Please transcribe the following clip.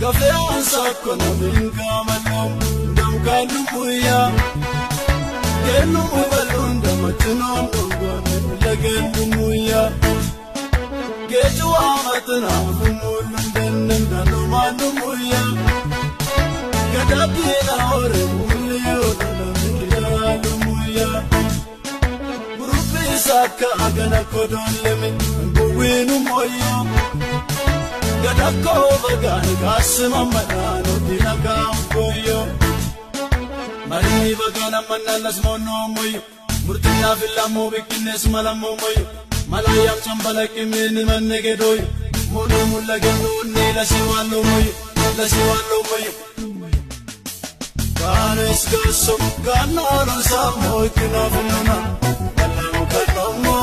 Cafe on sakona minga malom dam kanu muya Genu mubalunda matino nungwa Lagenu muya Geju amatna Mulundan danu manu muya Gadabina ore muliyo Danu muya Grupi saka agana kodon lemi Buwinu moyo Gadako bagan kasma manano dinagam koyo Mari bagana mananas mono moyo Murtina villa mo bikines malamo moyo Malayam chambala kimini manegedoy Mono mulagano nila siwalo moyo La siwalo moyo Ganes gaso ganalo sa moy kinafuna Alam ka no mo